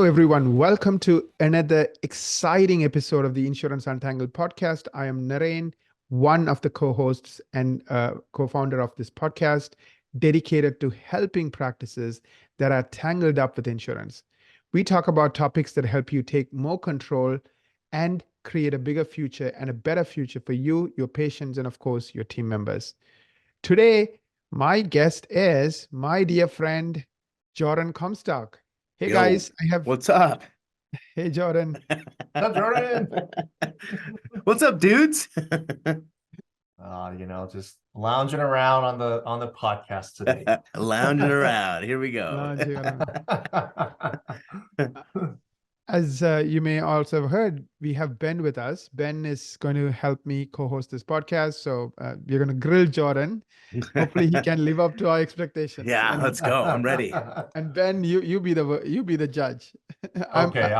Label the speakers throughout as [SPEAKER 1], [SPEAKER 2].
[SPEAKER 1] Hello, everyone. Welcome to another exciting episode of the Insurance Untangled podcast. I am Naren, one of the co-hosts and co-founder of this podcast, dedicated to helping practices that are tangled up with insurance. We talk about topics that help you take more control and create a bigger future and a better future for you, your patients, and of course, your team members. Today, my guest is my dear friend, Jordan Comstock. Hey
[SPEAKER 2] Yo,
[SPEAKER 1] guys,
[SPEAKER 2] what's up?
[SPEAKER 1] Hey Jordan.
[SPEAKER 3] What's up, Jordan?
[SPEAKER 2] What's up, dudes?
[SPEAKER 3] Just lounging around on the podcast today.
[SPEAKER 2] Lounging around. Here we go.
[SPEAKER 1] Lounging As you may also have heard, we have Ben with us. Ben is going to help me co-host this podcast. So we're going to grill Jordan. Hopefully he can live up to our expectations.
[SPEAKER 2] Yeah, let's go. I'm ready.
[SPEAKER 1] And Ben, you be the judge.
[SPEAKER 3] Okay,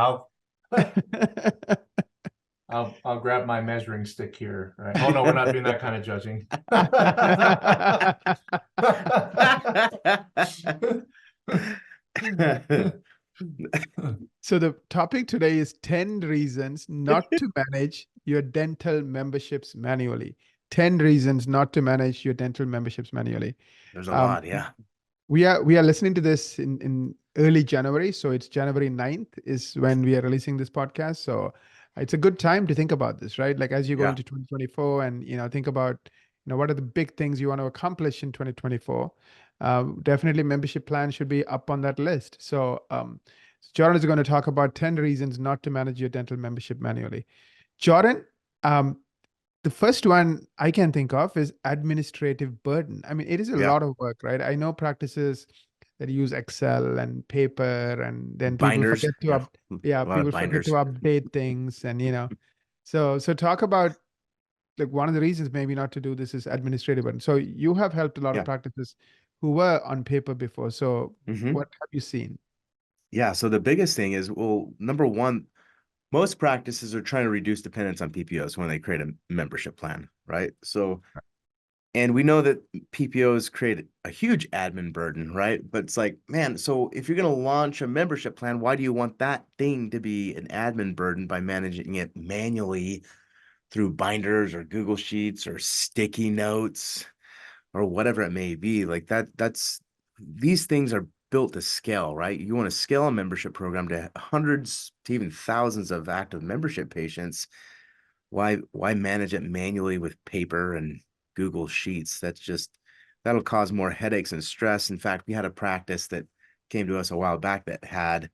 [SPEAKER 3] I'll grab my measuring stick here. Right? Oh no, we're not doing that kind of judging.
[SPEAKER 1] So the topic today is 10 reasons not to manage your dental memberships manually. 10 reasons not to manage your dental memberships manually.
[SPEAKER 2] There's a lot, yeah.
[SPEAKER 1] We are listening to this in early January. So it's January 9th is when we are releasing this podcast. So it's a good time to think about this, right? Like as you go into 2024 and, think about, what are the big things you want to accomplish in 2024? Definitely membership plan should be up on that list. So Jordan is going to talk about 10 reasons not to manage your dental membership manually. Jordan, the first one I can think of is administrative burden. I mean, it is a lot of work, right? I know practices that use Excel and paper, and then
[SPEAKER 2] Binders.
[SPEAKER 1] people forget to update things, and so talk about like one of the reasons maybe not to do this is administrative burden. So you have helped a lot of practices who were on paper before. So what have you seen?
[SPEAKER 2] Yeah, so the biggest thing is, well, number one, most practices are trying to reduce dependence on PPOs when they create a membership plan, right? So, and we know that PPOs create a huge admin burden, right? But it's like, man, so if you're going to launch a membership plan, why do you want that thing to be an admin burden by managing it manually through binders or Google Sheets or sticky notes or whatever it may be? Like these things are built to scale, right? You want to scale a membership program to hundreds to even thousands of active membership patients. Why manage it manually with paper and Google Sheets? That'll cause more headaches and stress. In fact, we had a practice that came to us a while back that had,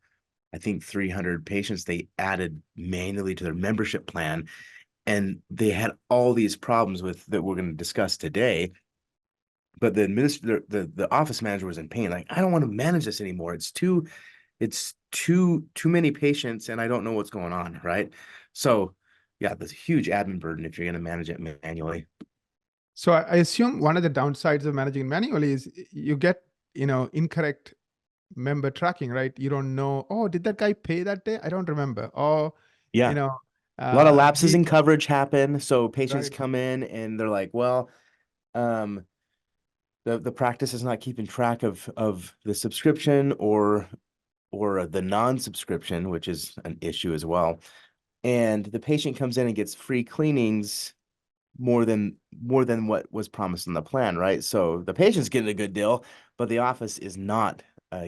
[SPEAKER 2] I think, 300 patients they added manually to their membership plan. And they had all these problems with that we're going to discuss today. But the office manager was in pain. Like, I don't want to manage this anymore. It's too many patients, and I don't know what's going on, right? So, yeah, there's a huge admin burden if you're going to manage it manually.
[SPEAKER 1] So I assume one of the downsides of managing manually is you get, incorrect member tracking, right? You don't know, oh, did that guy pay that day? I don't remember. Or,
[SPEAKER 2] a lot of lapses in coverage happen. So patients come in and they're like, well, the practice is not keeping track of the subscription or the non-subscription, which is an issue as well. And the patient comes in and gets free cleanings more than what was promised in the plan, right? So the patient's getting a good deal, but the office is not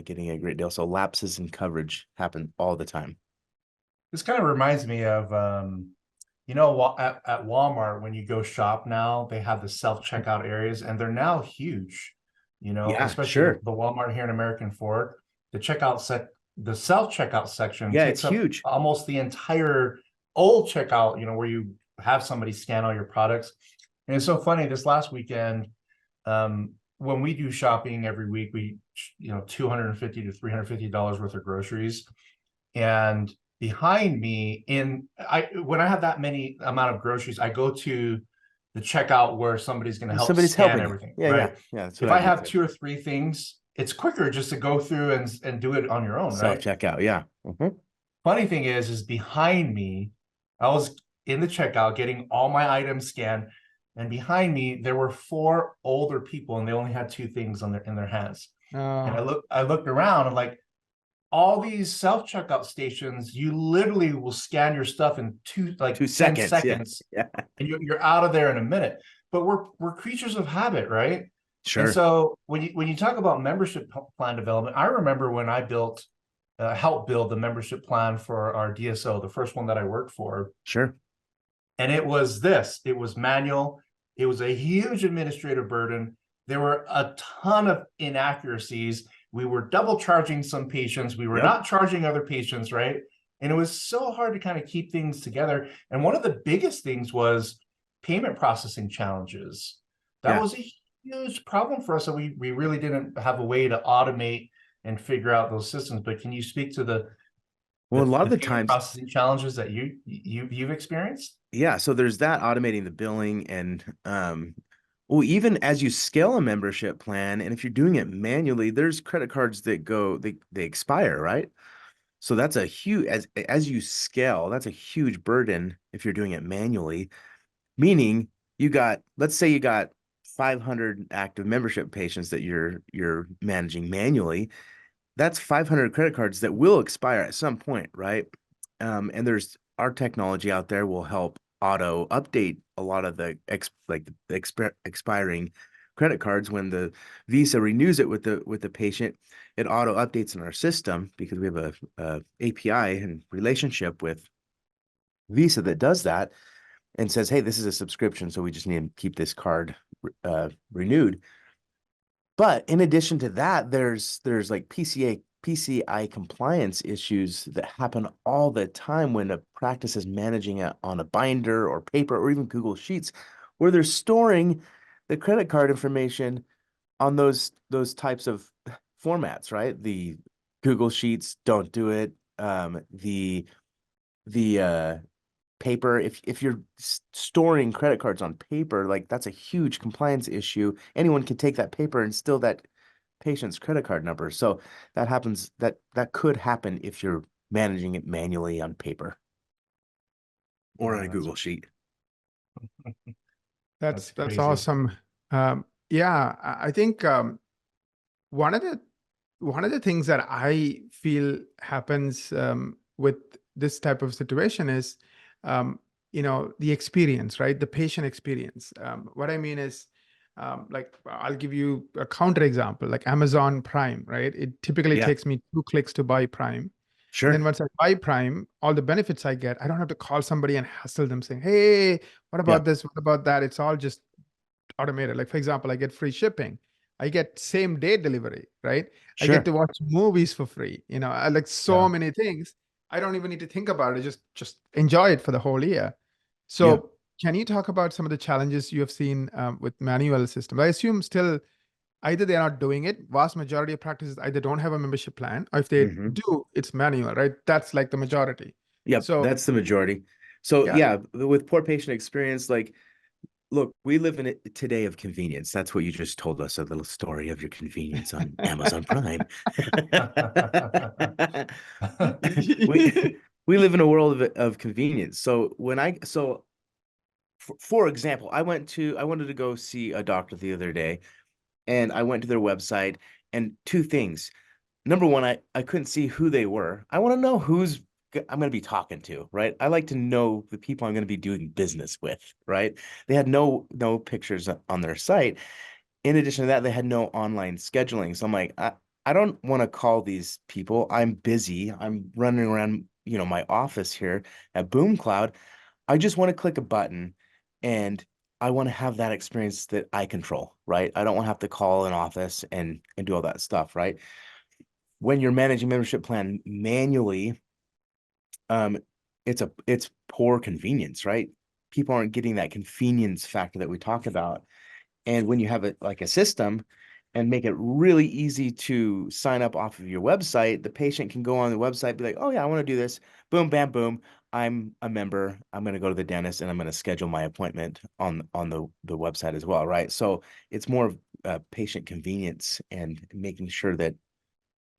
[SPEAKER 2] getting a great deal. So lapses in coverage happen all the time.
[SPEAKER 3] This kind of reminds me of at Walmart, when you go shop now, they have the self-checkout areas, and they're now huge, especially the Walmart here in American Fork. The self-checkout section takes
[SPEAKER 2] it's huge.
[SPEAKER 3] Almost the entire old checkout, where you have somebody scan all your products. And it's so funny, this last weekend, when we do shopping every week, we, $250 to $350 worth of groceries. And behind me, when I have that many amount of groceries, I go to the checkout where somebody's going to help scan everything. Yeah. If I have 2 or 3 things, it's quicker just to go through and do it on your own, right?
[SPEAKER 2] Self-checkout, yeah.
[SPEAKER 3] Funny thing is behind me, I was in the checkout getting all my items scanned, and behind me there were 4 older people, and they only had 2 things in their hands. And I looked around, and like, all these self-checkout stations, you literally will scan your stuff in 10 seconds,
[SPEAKER 2] Yeah.
[SPEAKER 3] and you're out of there in a minute. But we're creatures of habit, right?
[SPEAKER 2] Sure.
[SPEAKER 3] And so when you talk about membership plan development, I remember when I helped build the membership plan for our DSO, the first one that I worked for.
[SPEAKER 2] Sure.
[SPEAKER 3] And it was manual. It was a huge administrative burden. There were a ton of inaccuracies. We were double charging some patients. We were not charging other patients, right? And it was so hard to kind of keep things together. And one of the biggest things was payment processing challenges. That was a huge problem for us. So we really didn't have a way to automate and figure out those systems. But can you speak to a lot of the times processing challenges that you've experienced?
[SPEAKER 2] Yeah. So there's that, automating the billing, and well, even as you scale a membership plan, and if you're doing it manually, there's credit cards that they expire, right? So that's a huge, as you scale, that's a huge burden if you're doing it manually. Meaning let's say you got 500 active membership patients that you're managing manually. That's 500 credit cards that will expire at some point, right? And there's our technology out there will help auto update a lot of the expiring credit cards. When the Visa renews it with the patient, it auto updates in our system because we have a API and relationship with Visa that does that and says, hey, this is a subscription, so we just need to keep this card renewed. But in addition to that, there's like PCI compliance issues that happen all the time when a practice is managing it on a binder or paper or even Google Sheets, where they're storing the credit card information on those types of formats, right? The Google Sheets don't do it. The paper, if you're storing credit cards on paper, like that's a huge compliance issue. Anyone can take that paper and steal that patient's credit card number. So that happens, that could happen if you're managing it manually on paper or on a Google Sheet.
[SPEAKER 1] That's awesome. I think one of the things that I feel happens with this type of situation is the experience, right? The patient experience. What I mean is, like, I'll give you a counter example, like Amazon Prime, right? It typically takes me 2 clicks to buy Prime.
[SPEAKER 2] Sure.
[SPEAKER 1] And then once I buy Prime, all the benefits I get, I don't have to call somebody and hassle them saying, hey, what about this? What about that? It's all just automated. Like, for example, I get free shipping. I get same day delivery, right?
[SPEAKER 2] Sure.
[SPEAKER 1] I get to watch movies for free. I like so many things. I don't even need to think about it. Just enjoy it for the whole year. So can you talk about some of the challenges you have seen with manual systems? I assume still either they're not doing it. Vast majority of practices either don't have a membership plan, or if they do, it's manual, right? That's like the majority.
[SPEAKER 2] Yeah, so that's the majority. So with poor patient experience, like, look, we live in it today of convenience. That's what you just told us, a little story of your convenience on Amazon Prime. we live in a world of convenience. So for example, I wanted to go see a doctor the other day, and I went to their website, and 2 things. Number one, I couldn't see who they were. I want to know who's I'm going to be talking to, right? I like to know the people I'm going to be doing business with, right? They had no pictures on their site. In addition to that, they had no online scheduling. So I'm like, I don't want to call these people. I'm busy. I'm running around, my office here at Boom Cloud. I just want to click a button, and I want to have that experience that I control, right? I don't want to have to call an office and do all that stuff, right? When you're managing membership plan manually, it's poor convenience, right? People aren't getting that convenience factor that we talked about. And when you have it like a system and make it really easy to sign up off of your website, the patient can go on the website, be like, oh yeah, I want to do this. Boom, bam, boom. I'm a member. I'm going to go to the dentist, and I'm going to schedule my appointment on the website as well, right? So it's more of patient convenience and making sure that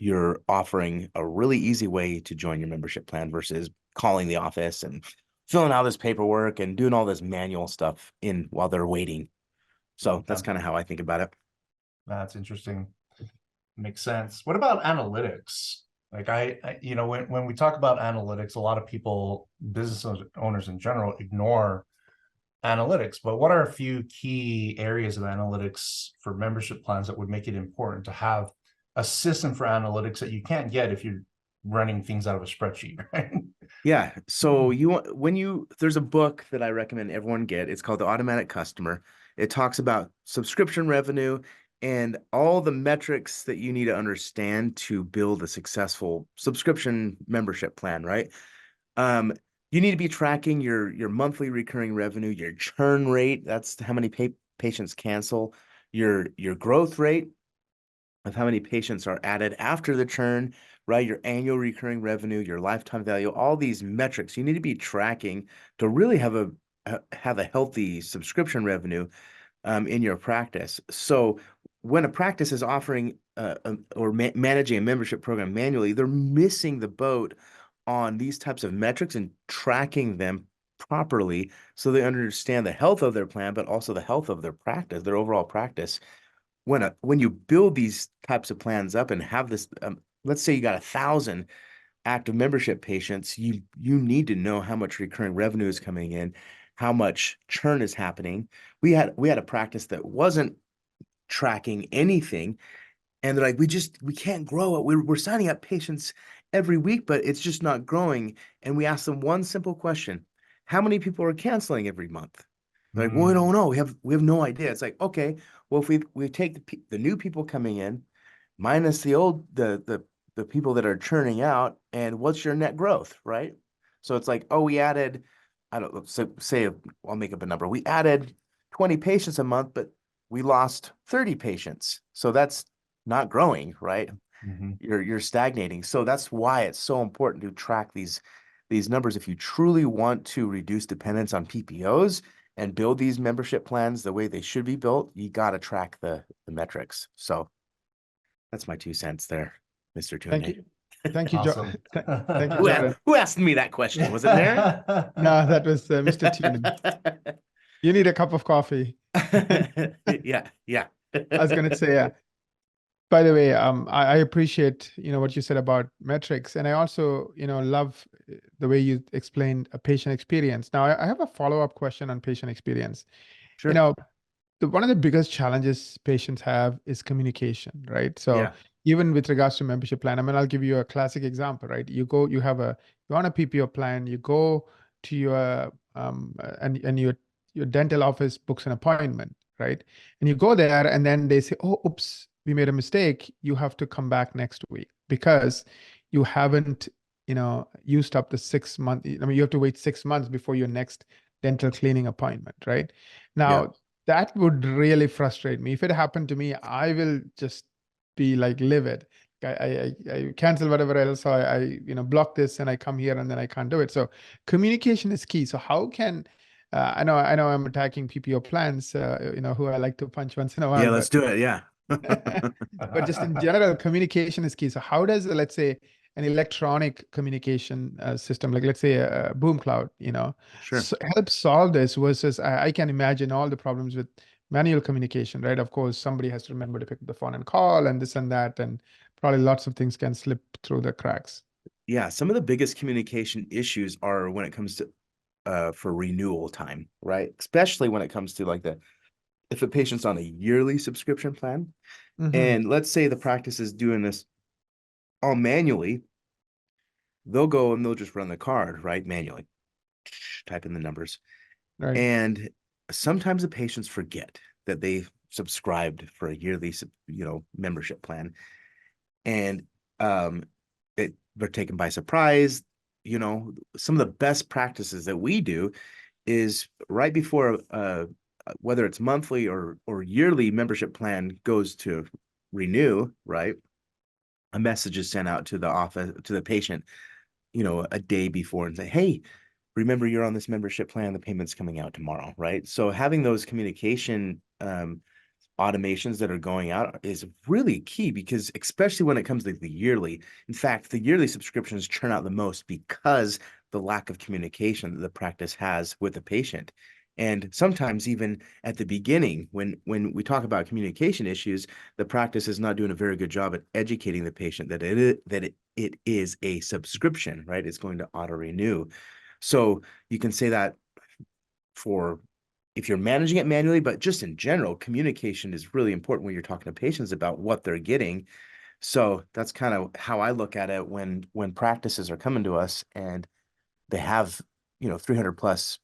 [SPEAKER 2] you're offering a really easy way to join your membership plan versus calling the office and filling out this paperwork and doing all this manual stuff while they're waiting. So that's kind of how I think about it.
[SPEAKER 3] That's interesting. Makes sense. What about analytics? Like when we talk about analytics, a lot of people, business owners in general, ignore analytics. But what are a few key areas of analytics for membership plans that would make it important to have a system for analytics that you can't get if you're running things out of a spreadsheet, right?
[SPEAKER 2] Yeah. So there's a book that I recommend everyone get. It's called The Automatic Customer. It talks about subscription revenue and all the metrics that you need to understand to build a successful subscription membership plan, right? You need to be tracking your monthly recurring revenue, your churn rate, that's how many patients cancel, your growth rate of how many patients are added after the churn, right? Your annual recurring revenue, your lifetime value, all these metrics you need to be tracking to really have a healthy subscription revenue in your practice. So when a practice is offering or managing a membership program manually, they're missing the boat on these types of metrics and tracking them properly so they understand the health of their plan, but also the health of their practice, their overall practice. When you build these types of plans up and have this, let's say you got 1,000 active membership patients, you need to know how much recurring revenue is coming in, how much churn is happening. We had a practice that wasn't tracking anything, and they're like, we can't grow it. We're signing up patients every week, but it's just not growing. And we asked them one simple question: how many people are canceling every month? They're like, well, we don't know. We have no idea. It's like, okay, well, if we take the new people coming in minus the people that are churning out, and what's your net growth, right? So it's like, oh, we added, I don't know, say I'll make up a number. We added 20 patients a month, but we lost 30 patients. So that's not growing, right?
[SPEAKER 3] Mm-hmm.
[SPEAKER 2] You're stagnating. So that's why it's so important to track these numbers. If you truly want to reduce dependence on PPOs and build these membership plans the way they should be built, you got to track the metrics. So that's my 2 cents there, Mr. Tune.
[SPEAKER 1] Thank you. Thank you,
[SPEAKER 3] Awesome.
[SPEAKER 1] Thank you, Jordan.
[SPEAKER 2] Who asked me that question? Was it there?
[SPEAKER 1] No, that was Mr. Tunin. You need a cup of coffee.
[SPEAKER 2] Yeah.
[SPEAKER 1] I was going to say, yeah. By the way, I appreciate, what you said about metrics. And I also, love the way you explained a patient experience. Now, I have a follow-up question on patient experience.
[SPEAKER 2] Sure.
[SPEAKER 1] One of the biggest challenges patients have is communication, right? So
[SPEAKER 2] Yeah.
[SPEAKER 1] even with regards to membership plan, I'll give you a classic example, right? You're on a PPO plan, you go to your, and your dental office books an appointment, right? And you go there and then they say, oh, oops, we made a mistake. You have to come back next week because you haven't, used up the 6 month. You have to wait 6 months before your next dental cleaning appointment, right? Now, that would really frustrate me. If it happened to me, I will just be like livid. I cancel whatever else. So I block this and I come here and then I can't do it. So communication is key. So how can I know I'm attacking PPO plans, who I like to punch once in a while.
[SPEAKER 2] Yeah, let's do it. Yeah.
[SPEAKER 1] But just in general, communication is key. So how does, let's say, an electronic communication system, like let's say a boom cloud,
[SPEAKER 2] Sure.
[SPEAKER 1] help solve this versus I can imagine all the problems with manual communication, right? Of course, somebody has to remember to pick up the phone and call and this and that, and probably lots of things can slip through the cracks.
[SPEAKER 2] Yeah, some of the biggest communication issues are when it comes to for renewal time, right? Especially when it comes to if a patient's on a yearly subscription plan, and let's say the practice is doing this all manually, they'll go and they'll just run the card, right? Manually, type in the numbers.
[SPEAKER 1] Right.
[SPEAKER 2] And sometimes the patients forget that they subscribed for a yearly, membership plan. And they're taken by surprise. Some of the best practices that we do is right before whether it's monthly or yearly membership plan goes to renew, right? A message is sent out to the office, to the patient, a day before and say, hey, remember you're on this membership plan, the payment's coming out tomorrow, right? So having those communication automations that are going out is really key, because especially when it comes to the yearly, in fact, the yearly subscriptions churn out the most because the lack of communication that the practice has with the patient. And sometimes even at the beginning, when we talk about communication issues, the practice is not doing a very good job at educating the patient that it is a subscription, right? It's going to auto renew. So you can say that for if you're managing it manually, but just in general, communication is really important when you're talking to patients about what they're getting. So that's kind of how I look at it when practices are coming to us and they have, 300 plus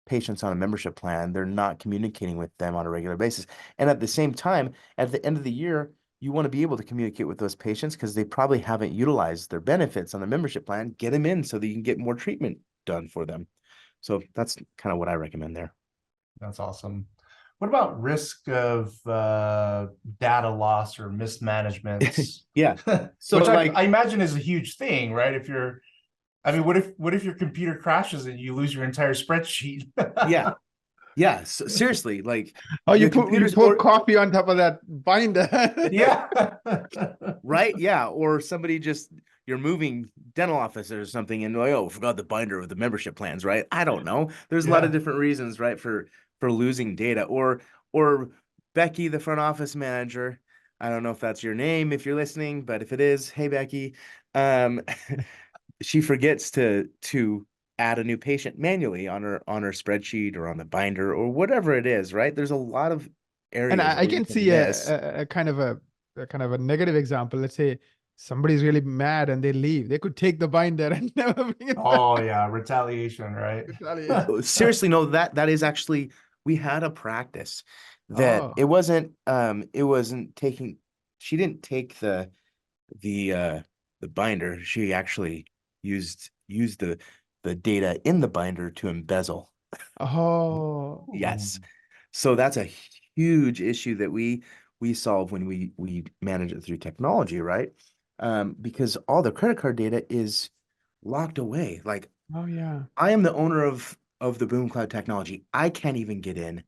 [SPEAKER 2] patients on a membership plan, they're not communicating with them on a regular basis. And at the same time, at the end of the year, you want to be able to communicate with those patients because they probably haven't utilized their benefits on the membership plan. Get them in so that you can get more treatment done for them. So that's kind of what I recommend there.
[SPEAKER 3] That's awesome. What about risk of data loss or mismanagement?
[SPEAKER 2] Yeah. So
[SPEAKER 3] Which
[SPEAKER 2] like
[SPEAKER 3] I imagine is a huge thing, right? What if your computer crashes and you lose your entire spreadsheet?
[SPEAKER 2] yeah. So seriously, like
[SPEAKER 1] Oh, you
[SPEAKER 2] the computers
[SPEAKER 1] pour coffee on top of that binder.
[SPEAKER 3] Yeah.
[SPEAKER 2] right? Yeah. Or somebody you're moving dental offices or something and like, oh, forgot the binder of the membership plans, right? I don't know. There's a lot of different reasons, right, for losing data. Or Becky, the front office manager. I don't know if that's your name if you're listening, but if it is, hey Becky, she forgets to add a new patient manually on her spreadsheet or on the binder or whatever it is, right? There's a lot of areas
[SPEAKER 1] And I
[SPEAKER 2] where you
[SPEAKER 1] can
[SPEAKER 2] can
[SPEAKER 1] see
[SPEAKER 2] miss.
[SPEAKER 1] a kind of a negative example. Let's say somebody's really mad and they leave. They could take the binder and never bring it back.
[SPEAKER 3] Oh yeah, retaliation, right?
[SPEAKER 1] Retaliation.
[SPEAKER 2] Seriously, no, that is actually, we had a practice that
[SPEAKER 1] Oh.
[SPEAKER 2] it wasn't taking, she didn't take the binder. She actually used the data in the binder to embezzle.
[SPEAKER 1] Oh.
[SPEAKER 2] Yes. So that's a huge issue that we solve when we manage it through technology, right? Because all the credit card data is locked away. Like
[SPEAKER 1] Oh yeah.
[SPEAKER 2] I am the owner of the Boom Cloud technology. I can't even get in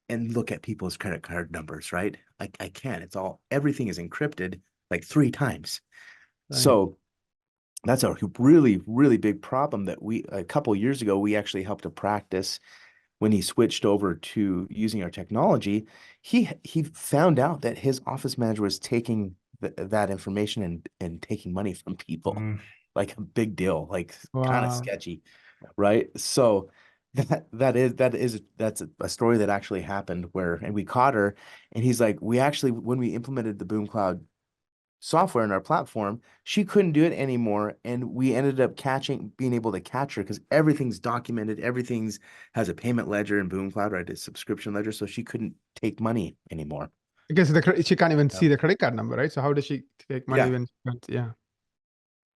[SPEAKER 2] and look at people's credit card numbers, right? I can't. Everything is encrypted like 3 times.
[SPEAKER 1] Right.
[SPEAKER 2] So that's a really, really big problem that a couple years ago, we actually helped a practice when he switched over to using our technology. He found out that his office manager was taking that information and taking money from people. Like a big deal, like kind of
[SPEAKER 1] Wow.
[SPEAKER 2] sketchy, right? So that's a story that actually happened and we caught her, and he's like, when we implemented the Boom Cloud software in our platform, she couldn't do it anymore, and we ended up being able to catch her because everything's documented, everything's has a payment ledger in Boom Cloud, right? A subscription ledger, so she couldn't take money anymore.
[SPEAKER 1] Because she can't even see the credit card number, right? So how does she take money when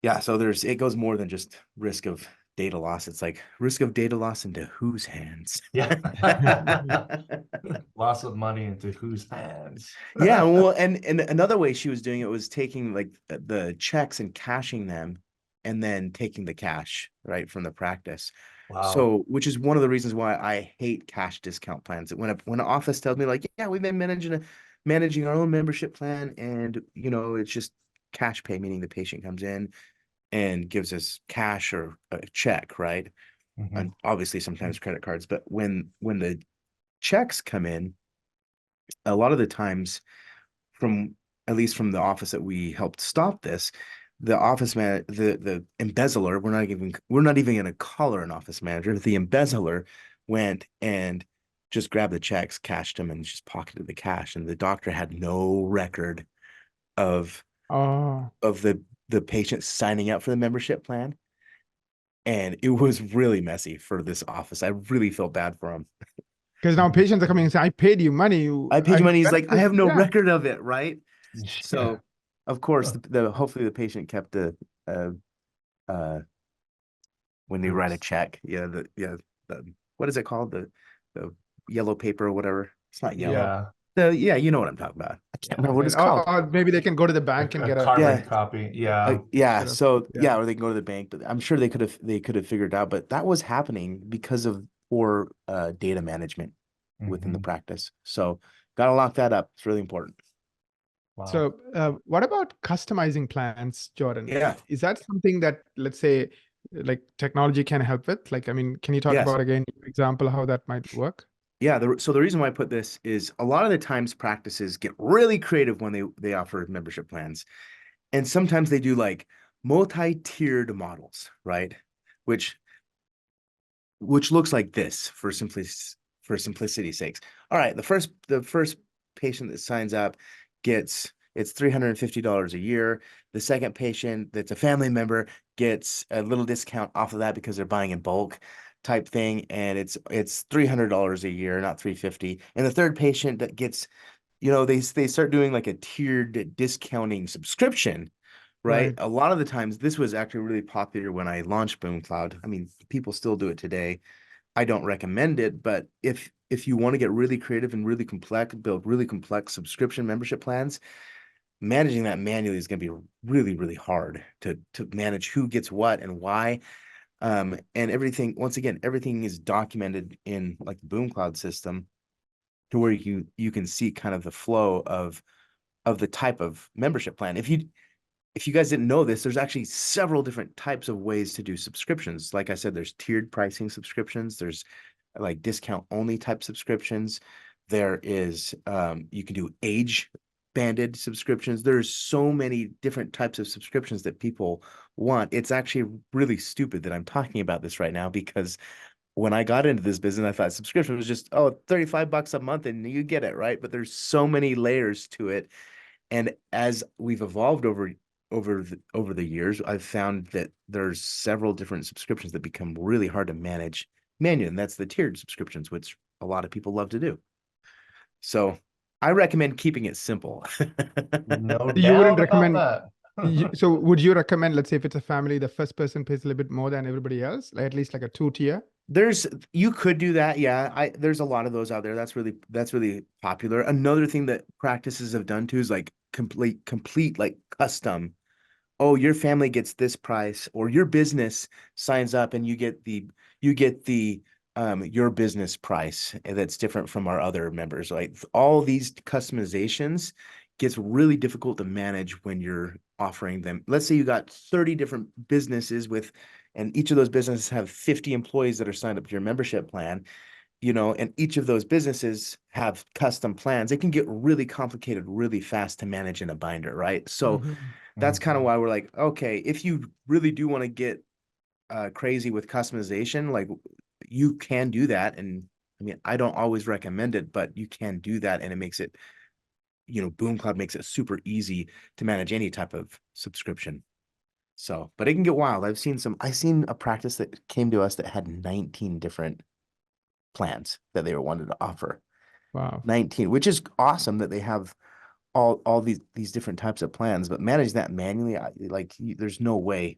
[SPEAKER 2] Yeah, so it goes more than just risk of data loss. It's like risk of data loss into whose hands?
[SPEAKER 3] Yeah. Loss of money into whose hands?
[SPEAKER 2] Yeah, well, and another way she was doing it was taking like the checks and cashing them and then taking the cash, right, from the practice.
[SPEAKER 3] Wow.
[SPEAKER 2] So, which is one of the reasons why I hate cash discount plans. When an office tells me like, yeah, we've been managing our own membership plan, and it's just cash pay, meaning the patient comes in and gives us cash or a check, right? And obviously sometimes credit cards, but when the checks come in, a lot of the times, at least from the office that we helped stop this, the office man, the embezzler, we're not even going to call her an office manager. The embezzler went and just grabbed the checks, cashed them, and just pocketed the cash. And the doctor had no record of the patient signing up for the membership plan. And it was really messy for this office. I really felt bad for him.
[SPEAKER 1] Because now patients are coming and say, I paid you money.
[SPEAKER 2] I paid you money. He's like, I have no
[SPEAKER 1] Yeah.
[SPEAKER 2] record of it, right? So, of course, hopefully the patient kept when they write a check. What is it called? The yellow paper or whatever. It's not yellow. You know what I'm talking about. I can't remember what it's called.
[SPEAKER 1] Or maybe they can go to the bank and get a
[SPEAKER 3] carbon copy. Yeah.
[SPEAKER 2] So or they can go to the bank, but I'm sure they could have figured it out. But that was happening because of poor data management within the practice. So gotta lock that up. It's really important.
[SPEAKER 3] Wow.
[SPEAKER 1] So what about customizing plans, Jordan?
[SPEAKER 2] Yeah.
[SPEAKER 1] Is that something that, let's say, like technology can help with? Like, I mean, can you talk
[SPEAKER 2] Yes.
[SPEAKER 1] about again, example how that might work?
[SPEAKER 2] Yeah. So the reason why I put this is a lot of the times practices get really creative when they offer membership plans. And sometimes they do like multi-tiered models, right? Which looks like this for simplicity's sakes. All right, the first patient that signs up gets it's $350 a year. The second patient that's a family member gets a little discount off of that because they're buying in bulk type thing, and it's $300 a year, not $350. And the third patient that gets, they start doing like a tiered discounting subscription, right?
[SPEAKER 1] Right.
[SPEAKER 2] A lot of the times, this was actually really popular when I launched Boom Cloud. I mean, people still do it today. I don't recommend it, but if you want to get really creative and really complex, build really complex subscription membership plans, managing that manually is going to be really, really hard to manage who gets what and why. And everything, once again, everything is documented in like the Boom Cloud system to where you can see kind of the flow of the type of membership plan. If you guys didn't know this, there's actually several different types of ways to do subscriptions. Like I said, there's tiered pricing subscriptions. There's like discount only type subscriptions. There is, you can do age banded subscriptions. There's so many different types of subscriptions that people want. It's actually really stupid that I'm talking about this right now, because when I got into this business, I thought subscription was just, oh, $35 a month and you get it, right? But there's so many layers to it. And as we've evolved over the years, I've found that there's several different subscriptions that become really hard to manage manually, and that's the tiered subscriptions, which a lot of people love to do. So I recommend keeping it simple.
[SPEAKER 3] No
[SPEAKER 1] You wouldn't
[SPEAKER 3] doubt about
[SPEAKER 1] recommend,
[SPEAKER 3] that.
[SPEAKER 1] so would you recommend, let's say if it's a family, the first person pays a little bit more than everybody else, like at least like a 2 tier?
[SPEAKER 2] You could do that. Yeah. There's a lot of those out there. That's really popular. Another thing that practices have done too is like complete like custom. Oh, your family gets this price, or your business signs up and you get the your business price that's different from our other members. Like all these customizations gets really difficult to manage when you're offering them. Let's say you got 30 different businesses and each of those businesses have 50 employees that are signed up to your membership plan, and each of those businesses have custom plans. It can get really complicated really fast to manage in a binder, right? So that's kind of why we're like, okay, if you really do want to get crazy with customization, like you can do that. And I mean, I don't always recommend it, but you can do that, and it makes it, Boom Cloud makes it super easy to manage any type of subscription. So, but it can get wild. I seen a practice that came to us that had 19 different plans that they were wanted to offer.
[SPEAKER 1] Wow.
[SPEAKER 2] 19, which is awesome that they have all these different types of plans, but manage that manually, there's no way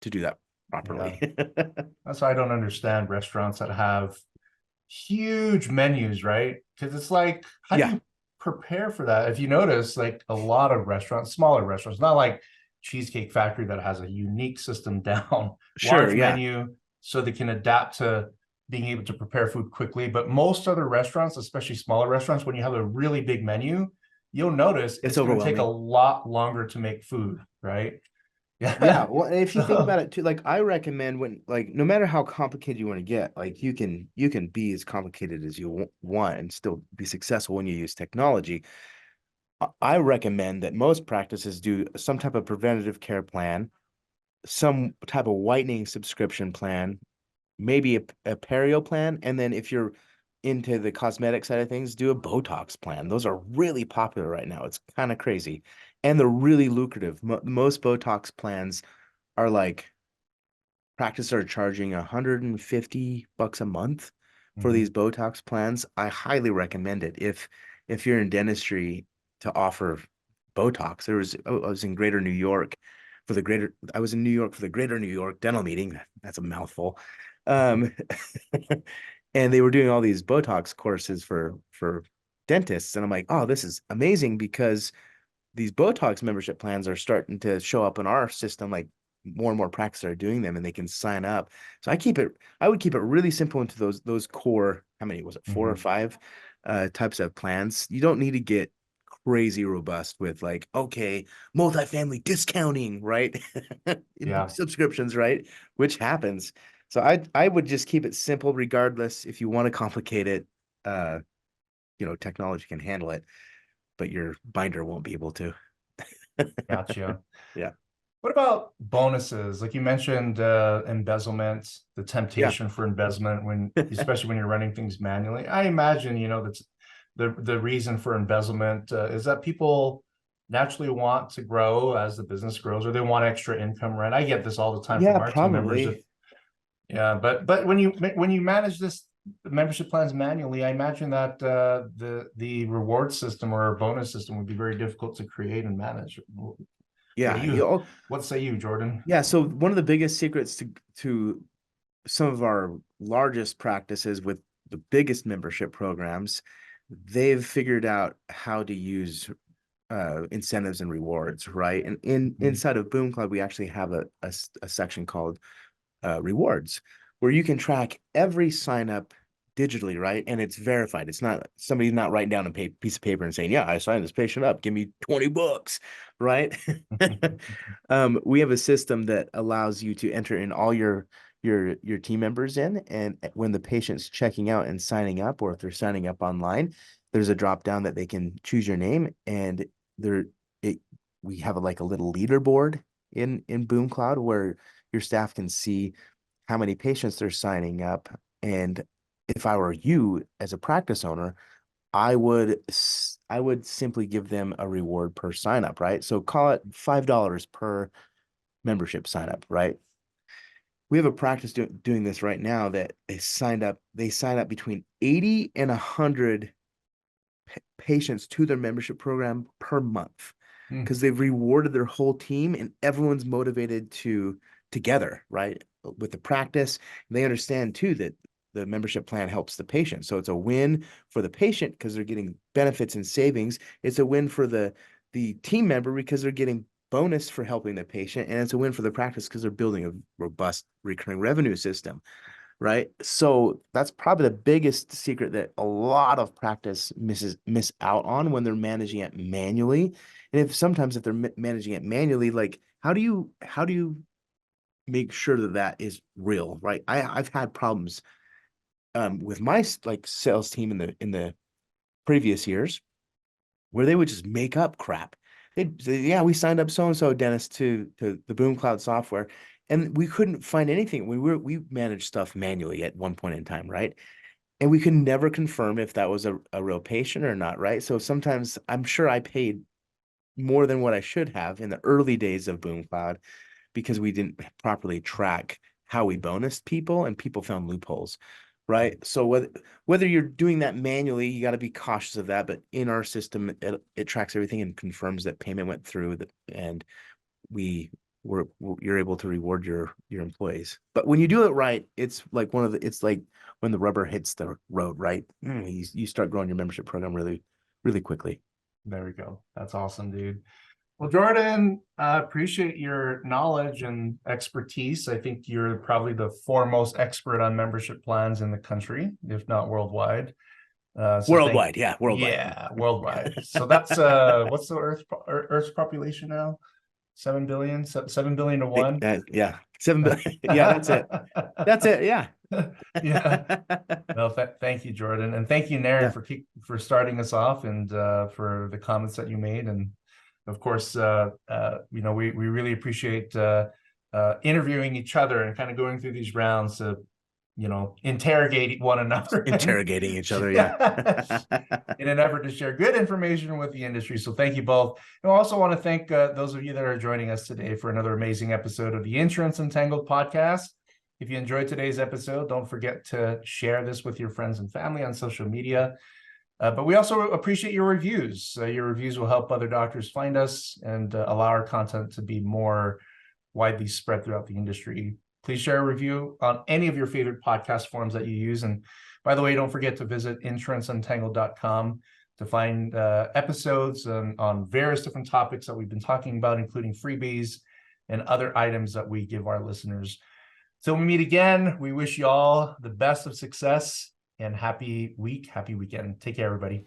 [SPEAKER 2] to do that properly.
[SPEAKER 3] Yeah. That's why I don't understand restaurants that have huge menus, right? Because it's like, how do you prepare for that? If you notice, like a lot of restaurants, smaller restaurants, not like Cheesecake Factory that has a unique system down,
[SPEAKER 2] Sure,
[SPEAKER 3] large
[SPEAKER 2] yeah.
[SPEAKER 3] menu, so they can adapt to being able to prepare food quickly. But most other restaurants, especially smaller restaurants, when you have a really big menu, you'll notice it's going to take a lot longer to make food, right?
[SPEAKER 2] Yeah. Well, if you think about it too, like I recommend no matter how complicated you want to get, like you can be as complicated as you want and still be successful when you use technology. I recommend that most practices do some type of preventative care plan, some type of whitening subscription plan, maybe a perio plan, and then if you're into the cosmetic side of things, do a Botox plan. Those are really popular right now. It's kind of crazy, and they're really lucrative. Most Botox plans are like practices are charging $150 a month for these Botox plans. I highly recommend it if you're in dentistry to offer Botox. I was in Greater New York I was in New York for the Greater New York dental meeting. That's a mouthful. And they were doing all these Botox courses for dentists. And I'm like, oh, this is amazing, because these Botox membership plans are starting to show up in our system. Like more and more practices are doing them and they can sign up. So I would keep it really simple into those core, how many was it? 4 or 5 types of plans. You don't need to get crazy robust with like, okay, multifamily discounting, right?
[SPEAKER 3] Yeah.
[SPEAKER 2] Subscriptions, right? Which happens. So I would just keep it simple regardless. If you want to complicate it, technology can handle it, but your binder won't be able to.
[SPEAKER 3] Gotcha.
[SPEAKER 2] Yeah.
[SPEAKER 3] What about bonuses? Like you mentioned, embezzlement, the temptation for embezzlement especially when you're running things manually. I imagine, that's the reason for embezzlement is that people naturally want to grow as the business grows, or they want extra income, right? I get this all the time from our team members. Yeah, but when you manage this membership plans manually, I imagine that the reward system or bonus system would be very difficult to create and manage.
[SPEAKER 2] Yeah.
[SPEAKER 3] What say you, Jordan?
[SPEAKER 2] Yeah. So one of the biggest secrets to some of our largest practices with the biggest membership programs, they've figured out how to use incentives and rewards, right? And inside of Boom Cloud, we actually have a section called rewards, where you can track every sign up digitally, right? And it's verified. It's not somebody's not writing down a piece of paper and saying, yeah, I signed this patient up, give me $20, right? We have a system that allows you to enter in all your team members in, and when the patient's checking out and signing up, or if they're signing up online, there's a drop down that they can choose your name, and we have like a little leaderboard in Boom Cloud where your staff can see how many patients they're signing up. And if I were you as a practice owner, I would simply give them a reward per sign up, right? So call it $5 per membership sign up, right? We have a practice doing this right now that they sign up between 80 and 100 patients to their membership program per month, because they've rewarded their whole team and everyone's motivated together, right? With the practice. And they understand too that the membership plan helps the patient. So it's a win for the patient because they're getting benefits and savings. It's a win for the team member because they're getting bonus for helping the patient. And it's a win for the practice because they're building a robust recurring revenue system, right? So that's probably the biggest secret that a lot of practice miss out on when they're managing it manually. And sometimes if they're managing it manually, like how do you make sure that is real, right? I've had problems with my sales team in the previous years where they would just make up crap. They'd say, yeah, we signed up so-and-so dentist to the Boom Cloud software, and we couldn't find anything. We managed stuff manually at one point in time, right? And we could never confirm if that was a real patient or not, right? So sometimes I'm sure I paid more than what I should have in the early days of Boom Cloud because we didn't properly track how we bonused people, and people found loopholes, right? So whether you're doing that manually, you got to be cautious of that. But in our system, it tracks everything and confirms that payment went through, and you're able to reward your employees. But when you do it right, it's like it's like when the rubber hits the road, right? You start growing your membership program really, really quickly.
[SPEAKER 3] There we go. That's awesome, dude. Well, Jordan, I appreciate your knowledge and expertise. I think you're probably the foremost expert on membership plans in the country, if not worldwide.
[SPEAKER 2] Worldwide.
[SPEAKER 3] Yeah, worldwide. So that's what's the Earth's population now? 7 billion, 7 billion to 1.
[SPEAKER 2] Yeah, 7 billion. Yeah, that's it. That's it. Yeah.
[SPEAKER 3] Yeah. Well, thank you, Jordan, and thank you, Naren, for starting us off, and for the comments that you made. And of course, we really appreciate interviewing each other and kind of going through these rounds to, interrogate one another.
[SPEAKER 2] Interrogating each other, yeah.
[SPEAKER 3] In an effort to share good information with the industry. So thank you both. And I also want to thank those of you that are joining us today for another amazing episode of the Insurance Untangled Podcast. If you enjoyed today's episode, don't forget to share this with your friends and family on social media. But we also appreciate your reviews. Your reviews will help other doctors find us and allow our content to be more widely spread throughout the industry. Please share a review on any of your favorite podcast forums that you use. And by the way, don't forget to visit insuranceuntangledpodcast.com to find episodes on various different topics that we've been talking about, including freebies and other items that we give our listeners. Till we meet again, we wish you all the best of success and happy weekend. Take care, everybody.